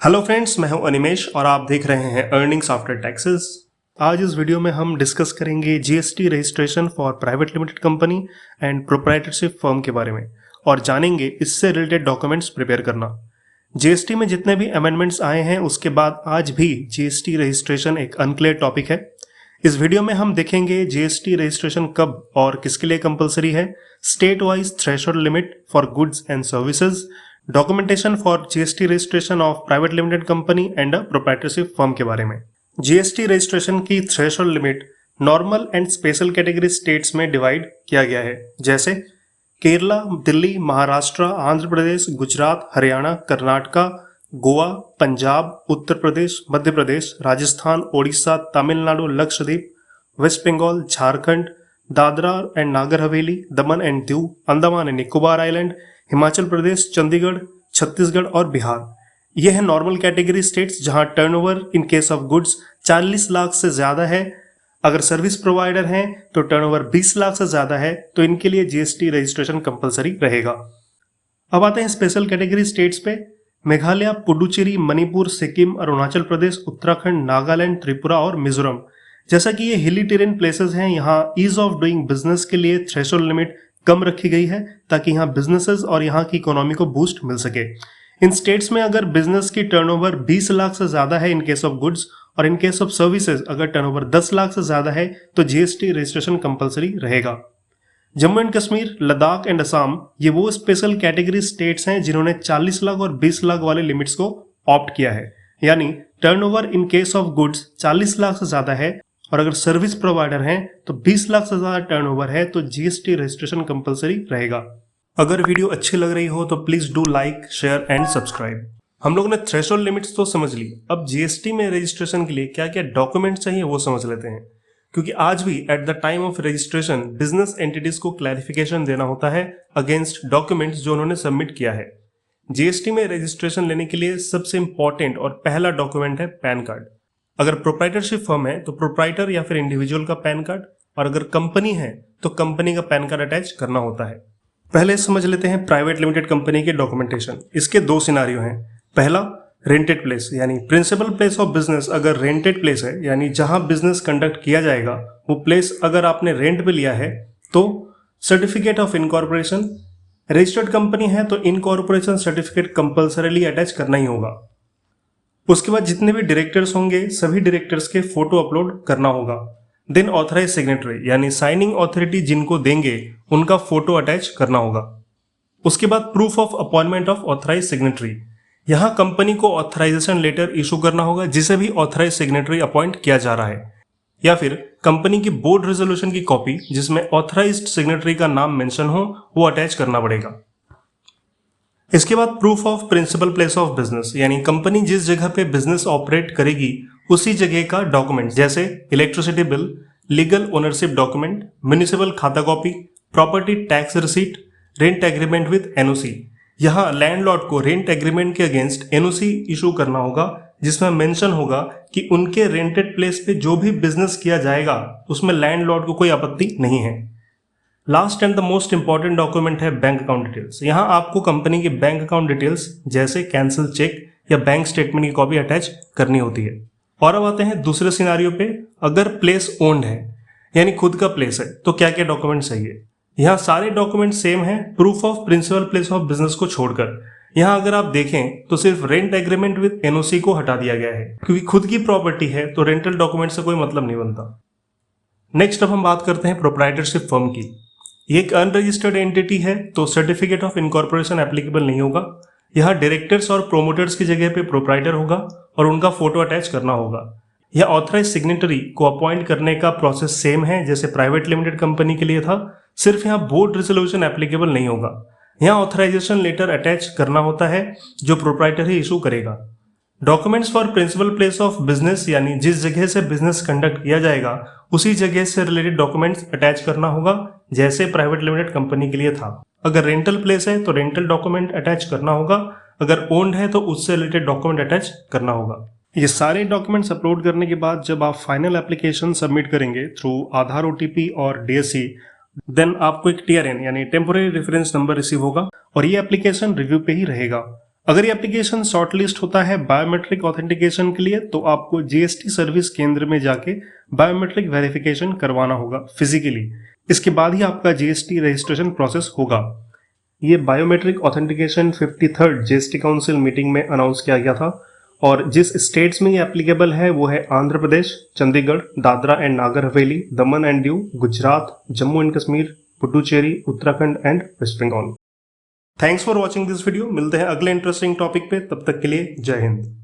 Hello friends, मैं हूं अनिमेश और आप देख रहे हैं अर्निंग्स आफ्टर टैक्सेस। आज इस वीडियो में हम डिस्कस करेंगे GST registration for private limited company and proprietorship firm के बारे में और जानेंगे इससे रिलेटेड डॉक्यूमेंट्स प्रिपेयर करना। जीएसटी में जितने भी अमेंडमेंट्स आए हैं उसके बाद आज भी जीएसटी रजिस्ट्रेशन एक अनक्लियर टॉपिक है। इस वीडियो में हम देखेंगे जीएसटी रजिस्ट्रेशन कब और किसके लिए कंपलसरी है, state wise threshold limit for goods and services, documentation for GST registration of private limited company and a proprietorship firm के बारे में। जीएसटी रजिस्ट्रेशन की threshold limit normal and special category states में डिवाइड किया गया है, जैसे Kerala, Delhi, Maharashtra, Andhra Pradesh, Gujarat, Haryana, Karnataka, Goa, Punjab, Uttar Pradesh, Madhya Pradesh, Rajasthan, Odisha, Tamil Nadu, Lakshadweep, waste Bengal, Jharkhand, Dadra and Nagar Haveli, Daman and Diu, Andaman and Nicobar island, Himachal Pradesh, Chandigarh, Chhattisgarh और बिहार। यह है नॉर्मल कैटेगरी स्टेट्स जहां turnover in case of goods 40 lakh से ज्यादा है। अगर सर्विस प्रोवाइडर हैं तो टर्नओवर 20 लाख से ज्यादा है, तो इनके लिए जीएसटी रजिस्ट्रेशन कंपलसरी रहेगा। अब आते हैं स्पेशल कैटेगरी स्टेट्स पे। मेघालय, पुडुचेरी, मणिपुर, सिक्किम, अरुणाचल प्रदेश, उत्तराखंड, नागालैंड, त्रिपुरा और मिजोरम। जैसा कि ये हिली टेरेन प्लेसेस हैं, यहाँ ईज ऑफ डूइंग बिजनेस के लिए थ्रेशोल्ड लिमिट कम रखी गई है ताकि यहाँ बिजनेसेस और यहाँ की इकोनॉमी को बूस्ट मिल सके। इन स्टेट्स में अगर बिजनेस की टर्नओवर 20 लाख से ज्यादा है इन केस ऑफ गुड्स और इन केस ऑफ सर्विसेज अगर टर्नओवर 10 लाख से ज्यादा है तो जीएसटी रजिस्ट्रेशन कंपलसरी रहेगा। जम्मू एंड कश्मीर, लद्दाख एंड असम ये वो स्पेशल कैटेगरी स्टेट्स हैं जिन्होंने 40 लाख और 20 लाख वाले लिमिट्स को ऑप्ट किया है, यानी turnover in case of goods 40 lakh से ज्यादा है और अगर सर्विस प्रोवाइडर हैं तो 20 लाख से ज्यादा टर्नओवर है तो जीएसटी रजिस्ट्रेशन कंपलसरी रहेगा। अगर वीडियो अच्छी लग रही हो तो please do like, share and subscribe. हम लोगों ने थ्रेशोल्ड लिमिट्स तो समझ ली, अब जीएसटी में रजिस्ट्रेशन के लिए क्या क्या डॉक्यूमेंट चाहिए वो समझ लेते हैं, क्योंकि आज भी at the time of registration business entities को क्लैरिफिकेशन देना होता है अगेंस्ट डॉक्यूमेंट्स जो उन्होंने सबमिट किया है। जीएसटी में रजिस्ट्रेशन लेने के लिए सबसे इंपॉर्टेंट और पहला डॉक्यूमेंट है पैन कार्ड। अगर प्रोप्राइटरशिप फर्म है तो प्रोप्राइटर या फिर इंडिविजुअल का पैन कार्ड, और अगर कंपनी है तो कंपनी का पैन कार्ड अटैच करना होता है। पहले समझ लेते हैं प्राइवेट लिमिटेड कंपनी के डॉक्यूमेंटेशन। इसके दो सिनारियो हैं। पहला, रेंटेड प्लेस यानी प्रिंसिपल प्लेस ऑफ बिजनेस अगर रेंटेड प्लेस है यानी जहां बिजनेस कंडक्ट किया जाएगा वो प्लेस अगर आपने रेंट पे लिया है तो certificate of incorporation, registered company है तो इनकॉर्पोरेशन सर्टिफिकेट कंपल्सरीली अटैच करना ही होगा। उसके बाद जितने भी डायरेक्टर्स होंगे सभी डायरेक्टर्स के फोटो अपलोड करना होगा। देन ऑथराइज सिग्नेटरी यानी साइनिंग अथॉरिटी जिनको देंगे उनका फोटो अटैच करना होगा। उसके बाद proof of appointment of authorise signatory, यहां कंपनी को ऑथराइजेशन लेटर इशू करना होगा जिसे भी ऑथराइज सिग्नेटरी अपॉइंट किया जा रहा है, या फिर कंपनी की बोर्ड रेजोल्यूशन की कॉपी जिसमें ऑथराइज्ड सिग्नेटरी का नाम मेंशन हो वो अटैच करना पड़ेगा। इसके बाद proof of principal place of business यानी कंपनी जिस जगह पे बिजनेस ऑपरेट करेगी उसी जगह का डॉक्यूमेंट, जैसे electricity bill, legal ownership document, municipal खाता copy, property tax receipt, rent agreement with NOC. यहाँ लैंडलॉर्ड को रेंट एग्रीमेंट के अगेंस्ट एनओसी इशू करना होगा जिसमें मेंशन होगा कि उनके रेंटेड प्लेस पे जो भी बिजनेस किया जाएगा उसमें लैंडलॉर्ड को कोई आपत्ति नहीं है। Last and the most important document है बैंक अकाउंट डिटेल्स। यहाँ आपको कंपनी की बैंक अकाउंट डिटेल्स जैसे कैंसिल चेक या बैंक स्टेटमेंट की कॉपी अटैच करनी होती है। और अब आते हैं दूसरे सिनारियो पे, अगर प्लेस ओन्ड है यानी खुद का प्लेस है तो क्या क्या डॉक्यूमेंट चाहिए। यहाँ सारे डॉक्यूमेंट सेम है proof of principal place of business को छोड़कर। यहाँ अगर आप देखें तो सिर्फ रेंट एग्रीमेंट विद एनओसी को हटा दिया गया है, क्योंकि खुद की प्रॉपर्टी है तो रेंटल डॉक्यूमेंट से कोई मतलब नहीं बनता। नेक्स्ट अब हम बात करते हैं प्रोप्राइटरशिप फर्म की। ये एक अनरजिस्टर्ड एंटिटी है तो सर्टिफिकेट ऑफ इनकॉर्पोरेशन एप्लीकेबल नहीं होगा। यहाँ डायरेक्टर्स और प्रोमोटर्स की जगह पे प्रोप्राइटर होगा और उनका फोटो अटैच करना होगा। यह ऑथराइज सिग्नेटरी को अपॉइंट करने का प्रोसेस सेम है जैसे प्राइवेट लिमिटेड कंपनी के लिए था, सिर्फ यहाँ बोर्ड रेजोल्यूशन एप्लीकेबल नहीं होगा। यहाँ ऑथराइजेशन लेटर अटैच करना होता है जो प्रोप्राइटर ही इशू करेगा। Documents for principal place of business यानी जिस जगह से बिजनेस कंडक्ट किया जाएगा उसी जगह से रिलेटेड डॉक्यूमेंट्स अटैच करना होगा जैसे प्राइवेट लिमिटेड कंपनी के लिए था। अगर रेंटल प्लेस है तो रेंटल डॉक्यूमेंट अटैच करना होगा, अगर ओन्ड है तो उससे रिलेटेड डॉक्यूमेंट अटैच करना होगा। ये सारे डॉक्यूमेंट्स अपलोड करने के बाद जब आप फाइनल एप्लीकेशन सबमिट करेंगे थ्रू आधार ओटीपी और डीएससी, देन आपको एक टीआरएन यानी टेम्पोररी रेफरेंस नंबर रिसीव होगा और ये एप्लीकेशन रिव्यू पे ही रहेगा। अगर ये एप्लीकेशन शॉर्टलिस्ट होता है बायोमेट्रिक ऑथेंटिकेशन के लिए तो आपको जीएसटी सर्विस केंद्र में जाके बायोमेट्रिक वेरिफिकेशन करवाना होगा फिजिकली। इसके बाद ही आपका जीएसटी रजिस्ट्रेशन प्रोसेस होगा। ये biometric authentication 53rd GST council meeting में अनाउंस किया गया था और जिस स्टेट्स में ये एप्लीकेबल है वो है Andhra Pradesh, Chandigarh, Dadra and Nagar Haveli, Daman and Diu, Gujarat, Jammu and Kashmir, Puducherry, Uttarakhand and West Bengal. Thanks for watching this video. मिलते हैं अगले इंटरेस्टिंग टॉपिक पे, तब तक के लिए जय हिंद।